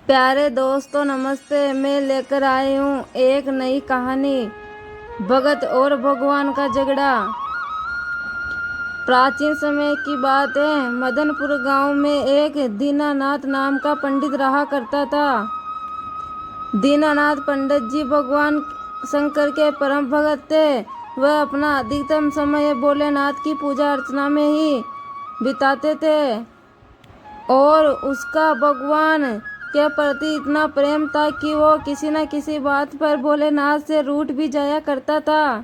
प्यारे दोस्तों नमस्ते। मैं लेकर आई हूँ एक नई कहानी, भगत और भगवान का झगड़ा। प्राचीन समय की बात है। मदनपुर गांव में एक दीनानाथ नाम का पंडित रहा करता था। दीनानाथ पंडित जी भगवान शंकर के परम भगत थे। वह अपना अधिकतम समय भोलेनाथ की पूजा अर्चना में ही बिताते थे और उसका भगवान के प्रति इतना प्रेम था कि वो किसी न किसी बात पर भोलेनाथ से रूठ भी जाया करता था।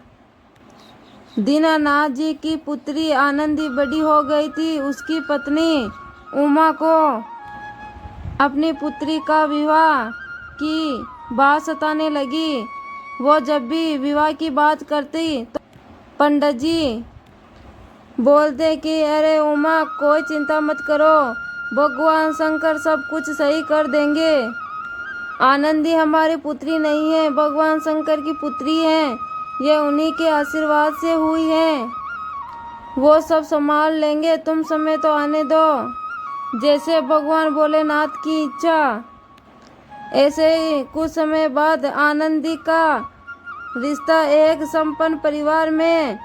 दीनानाथ जी की पुत्री आनंदी बड़ी हो गई थी। उसकी पत्नी उमा को अपनी पुत्री का विवाह की बात सताने लगी। वो जब भी विवाह की बात करती तो पंडित जी बोलते कि अरे उमा, कोई चिंता मत करो, भगवान शंकर सब कुछ सही कर देंगे। आनंदी हमारी पुत्री नहीं है, भगवान शंकर की पुत्री है। ये उन्हीं के आशीर्वाद से हुई है। वो सब संभाल लेंगे, तुम समय तो आने दो, जैसे भगवान भोलेनाथ की इच्छा। ऐसे ही कुछ समय बाद आनंदी का रिश्ता एक संपन्न परिवार में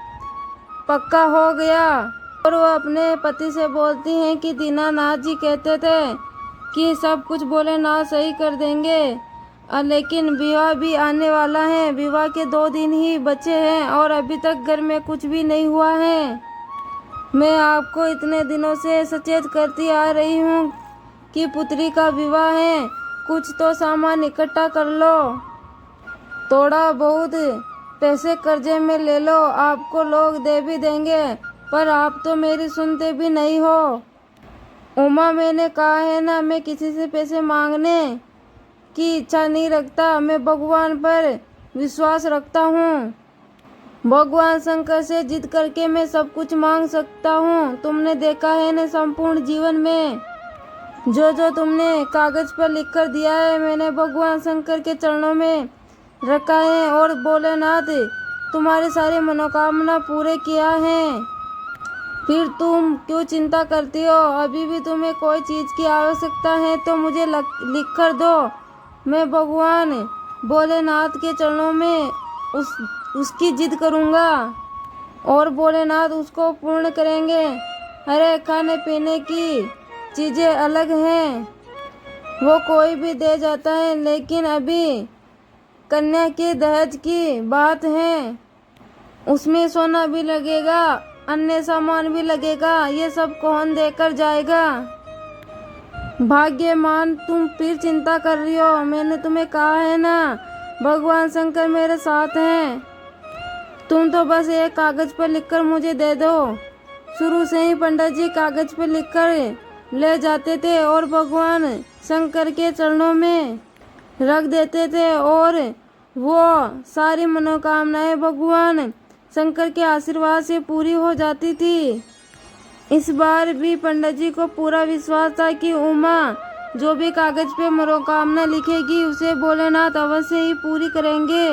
पक्का हो गया और वो अपने पति से बोलती हैं कि दीनानाथ जी कहते थे कि सब कुछ भोलेनाथ सही कर देंगे, लेकिन विवाह भी आने वाला है। विवाह के 2 दिन ही बचे हैं और अभी तक घर में कुछ भी नहीं हुआ है। मैं आपको इतने दिनों से सचेत करती आ रही हूँ कि पुत्री का विवाह है, कुछ तो सामान इकट्ठा कर लो, थोड़ा बहुत पैसे कर्जे में ले लो, आपको लोग दे भी देंगे, पर आप तो मेरी सुनते भी नहीं हो। उमा, मैंने कहा है ना, मैं किसी से पैसे मांगने की इच्छा नहीं रखता। मैं भगवान पर विश्वास रखता हूँ। भगवान शंकर से जिद करके मैं सब कुछ मांग सकता हूँ। तुमने देखा है ना, संपूर्ण जीवन में जो जो तुमने कागज पर लिख कर दिया है, मैंने भगवान शंकर के चरणों में रखा है और भोलेनाथ तुम्हारे सारे मनोकामना पूरे किया है। फिर तुम क्यों चिंता करती हो? अभी भी तुम्हें कोई चीज़ की आवश्यकता है तो मुझे लिख कर दो। मैं भगवान भोलेनाथ के चरणों में उसकी जिद करूँगा और भोलेनाथ उसको पूर्ण करेंगे। अरे, खाने पीने की चीज़ें अलग हैं, वो कोई भी दे जाता है, लेकिन अभी कन्या के दहेज की बात है, उसमें सोना भी लगेगा, अन्य सामान भी लगेगा। ये सब कौन देकर जाएगा? भाग्यमान, तुम फिर चिंता कर रही हो। मैंने तुम्हें कहा है ना, भगवान शंकर मेरे साथ हैं। तुम तो बस एक कागज पर लिखकर मुझे दे दो। शुरू से ही पंडित जी कागज पर लिखकर ले जाते थे और भगवान शंकर के चरणों में रख देते थे और वो सारी मनोकामनाएं भगवान शंकर के आशीर्वाद से पूरी हो जाती थी। इस बार भी पंडित जी को पूरा विश्वास था कि उमा जो भी कागज पे मनोकामना लिखेगी उसे भोलेनाथ अवश्य ही पूरी करेंगे।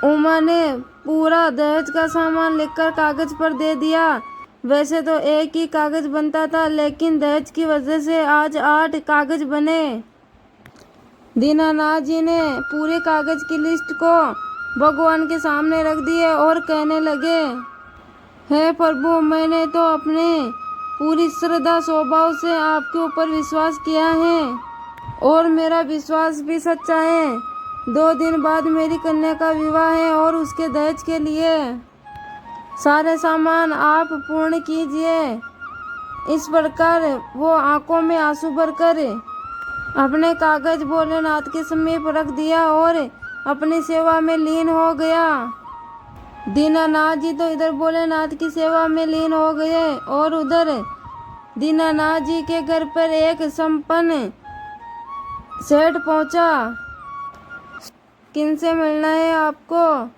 उमा ने पूरा दहेज का सामान लिखकर कागज पर दे दिया। वैसे तो एक ही कागज बनता था, लेकिन दहेज की वजह से आज 8 कागज बने। दीनानाथ जी ने पूरे कागज की लिस्ट को भगवान के सामने रख दिए और कहने लगे, हे प्रभु, मैंने तो अपने पूरी श्रद्धा स्वभाव से आपके ऊपर विश्वास किया है और मेरा विश्वास भी सच्चा है। 2 दिन बाद मेरी कन्या का विवाह है और उसके दहेज के लिए सारे सामान आप पूर्ण कीजिए। इस प्रकार वो आंखों में आंसू भरकर अपने कागज भोलेनाथ के समीप रख दिया और अपनी सेवा में लीन हो गया। दीनानाथ जी तो इधर भोलेनाथ की सेवा में लीन हो गए और उधर दीनानाथ जी के घर पर एक संपन्न सेठ पहुंचा। किनसे मिलना है आपको?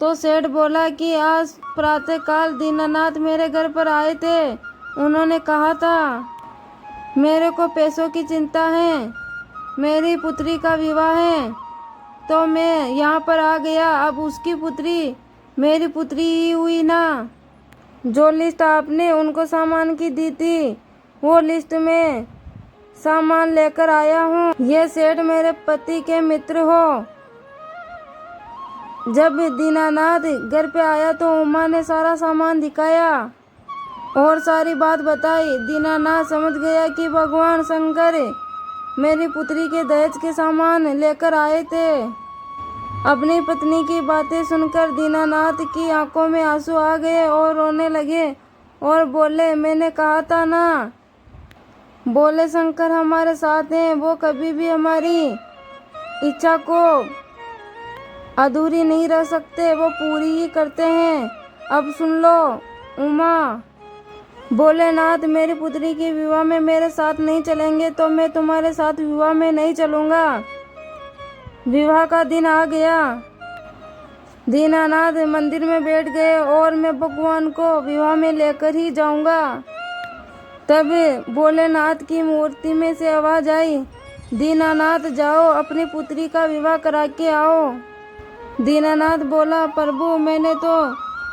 तो सेठ बोला कि आज प्रातःकाल दीनानाथ मेरे घर पर आए थे। उन्होंने कहा था, मेरे को पैसों की चिंता है, मेरी पुत्री का विवाह है, तो मैं यहाँ पर आ गया। अब उसकी पुत्री मेरी पुत्री ही हुई ना। जो लिस्ट आपने उनको सामान की दी थी, वो लिस्ट में सामान लेकर आया हूँ। ये सेठ मेरे पति के मित्र हो। जब दीनानाथ घर पे आया तो उमा ने सारा सामान दिखाया और सारी बात बताई। दीनानाथ समझ गया कि भगवान शंकर मेरी पुत्री के दहेज के सामान लेकर आए थे। अपनी पत्नी की बातें सुनकर दीनानाथ की आंखों में आंसू आ गए और रोने लगे और बोले, मैंने कहा था ना। बोले, शंकर हमारे साथ हैं, वो कभी भी हमारी इच्छा को अधूरी नहीं रह सकते, वो पूरी ही करते हैं। अब सुन लो। उमा बोले, नाथ मेरी पुत्री के विवाह में मेरे साथ नहीं चलेंगे तो मैं तुम्हारे साथ विवाह में नहीं चलूंगा। विवाह का दिन आ गया। दीनानाथ मंदिर में बैठ गए और मैं भगवान को विवाह में लेकर ही जाऊंगा। तब भोलेनाथ की मूर्ति में से आवाज आई, दीनानाथ जाओ अपनी पुत्री का विवाह करा के आओ। दीनानाथ बोला, प्रभु मैंने तो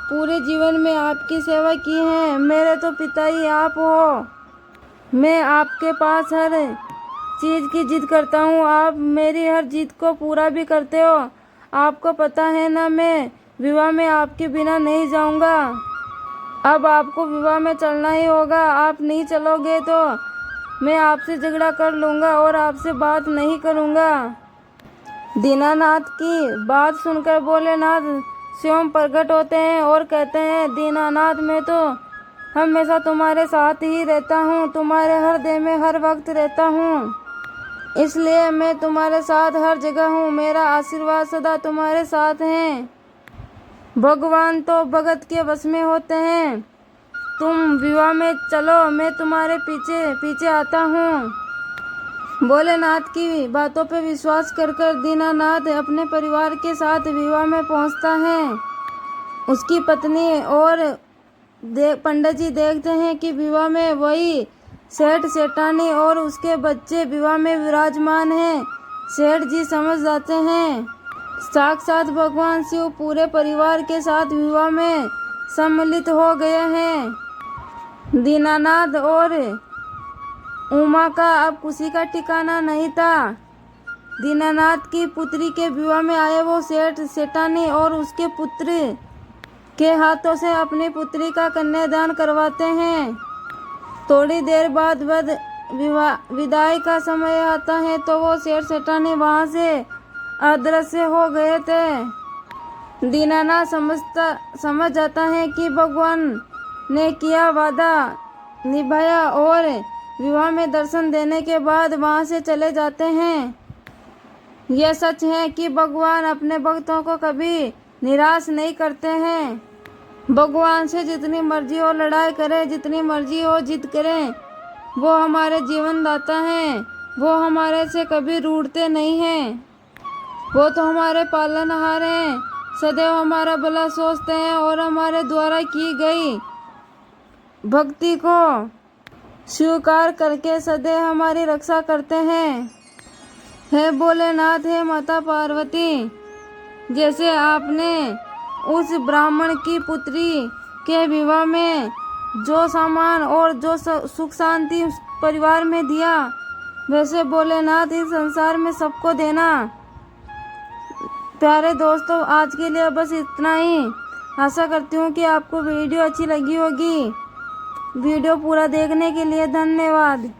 पूरे जीवन में आपकी सेवा की है, मेरे तो पिता ही आप हो। मैं आपके पास हर चीज़ की जिद करता हूँ, आप मेरी हर जिद को पूरा भी करते हो। आपको पता है ना, मैं विवाह में आपके बिना नहीं जाऊँगा। अब आपको विवाह में चलना ही होगा। आप नहीं चलोगे तो मैं आपसे झगड़ा कर लूँगा और आपसे बात नहीं करूँगा। दीनानाथ की बात सुनकर भोलेनाथ स्वयं प्रकट होते हैं और कहते हैं, दीनानाथ मैं तो हमेशा तुम्हारे साथ ही रहता हूँ, तुम्हारे हृदय में हर वक्त रहता हूँ, इसलिए मैं तुम्हारे साथ हर जगह हूँ। मेरा आशीर्वाद सदा तुम्हारे साथ है। भगवान तो भगत के वश में होते हैं। तुम विवाह में चलो, मैं तुम्हारे पीछे पीछे आता हूँ। भोलेनाथ की बातों पर विश्वास कर दीनानाथ अपने परिवार के साथ विवाह में पहुँचता है। उसकी पत्नी और पंडित जी देखते हैं कि विवाह में वही सेठ सेठानी और उसके बच्चे विवाह में विराजमान हैं। सेठ जी समझ जाते हैं साक्षात भगवान शिव पूरे परिवार के साथ विवाह में सम्मिलित हो गए हैं। दीनानाथ और उमा का अब खुशी का ठिकाना नहीं था। दीनानाथ की पुत्री के विवाह में आए वो सेठ सेठानी और उसके पुत्र के हाथों से अपनी पुत्री का कन्यादान करवाते हैं। थोड़ी देर बाद विदाई का समय आता है तो वो सेठ सेठानी वहाँ से अदृश्य हो गए थे। दीनानाथ समझ जाता है कि भगवान ने किया वादा निभाया और विवाह में दर्शन देने के बाद वहाँ से चले जाते हैं। यह सच है कि भगवान अपने भक्तों को कभी निराश नहीं करते हैं। भगवान से जितनी मर्जी हो लड़ाई करें, जितनी मर्जी हो जिद करें, वो हमारे जीवन दाता हैं। वो हमारे से कभी रूठते नहीं हैं। वो तो हमारे पालनहार हैं, सदैव हमारा भला सोचते हैं और हमारे द्वारा की गई भक्ति को स्वीकार करके सदैव हमारी रक्षा करते हैं। हे भोलेनाथ, हे माता पार्वती, जैसे आपने उस ब्राह्मण की पुत्री के विवाह में जो सामान और जो सुख शांति परिवार में दिया, वैसे भोलेनाथ इस संसार में सबको देना। प्यारे दोस्तों, आज के लिए बस इतना ही। आशा करती हूँ कि आपको वीडियो अच्छी लगी होगी। वीडियो पूरा देखने के लिए धन्यवाद।